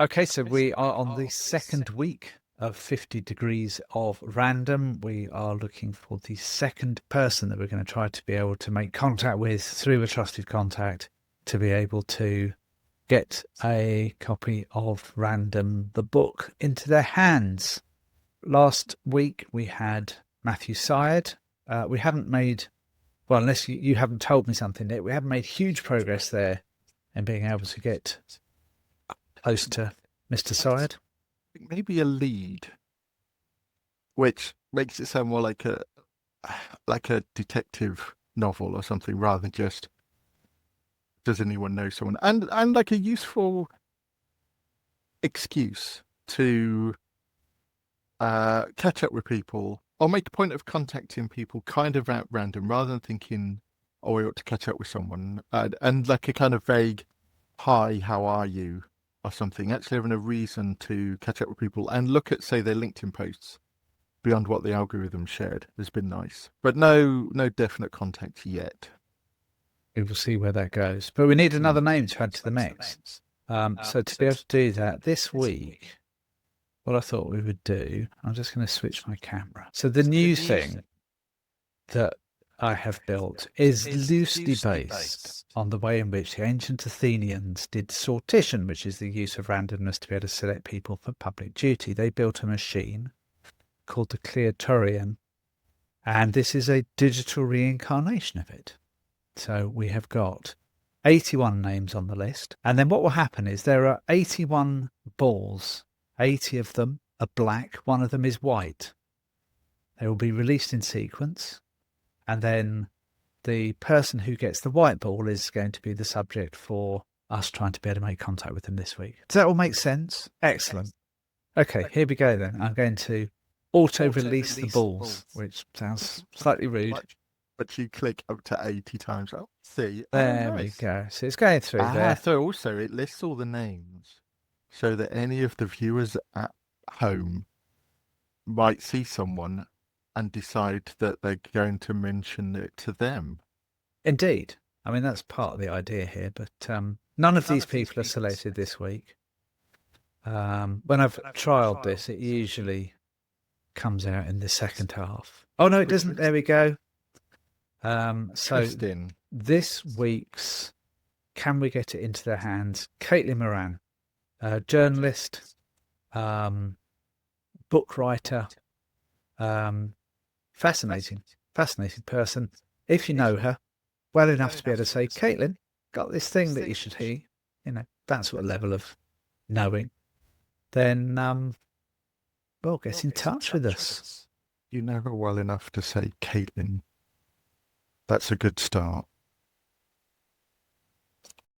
Okay, so we are on the second week of 50 Degrees of Random. We are looking for the second person that we're going to try to be able to make contact with through a trusted contact to be able to get a copy of Random, the book, into their hands. Last week we had Matthew Syed. We haven't made, well, unless you haven't told me something, Nick, we haven't made huge progress there in being able to get close to Mr. Syed. Maybe a lead, which makes it sound more like a detective novel or something, rather than just does anyone know someone, and like a useful excuse to catch up with people or make a point of contacting people kind of at random, rather than thinking, oh, we ought to catch up with someone, and like a kind of vague, hi, how are you, or something. Actually having a reason to catch up with people and look at, say, their LinkedIn posts beyond what the algorithm shared has been nice. But no definite contact yet. We will see where that goes. But we need another name to add to the mix. So to be able to do that this week, what I thought we would do, I'm just going to switch my camera. So the new thing that I have built is loosely based on the way in which the ancient Athenians did sortition, which is the use of randomness to be able to select people for public duty. They built a machine called the Cleartorian, and this is a digital reincarnation of it. So we have got 81 names on the list. And then what will happen is there are 81 balls. 80 of them are black. One of them is white. They will be released in sequence. And then the person who gets the white ball is going to be the subject for us trying to be able to make contact with them this week. Does that all make sense? Excellent. Okay, here we go then. I'm going to auto-release the balls, which sounds slightly rude. But you click up to 80 times. Oh, see. There we Nice. go. So it's going through there. So also it lists all the names so that any of the viewers at home might see someone and decide that they're going to mention it to them. Indeed. I mean, that's part of the idea here, but none of these people are selected this week. When I've trialed this, it usually comes out in the second half. Oh, no, it doesn't. There we go. So this week's Can We Get It Into Their Hands? Caitlin Moran, journalist, book writer, fascinating person. If you know her well enough to be able to say, Caitlin, got this thing that you should hear, that sort of level of knowing, then, well, get in touch with us. You know her well enough to say, Caitlin. That's a good start.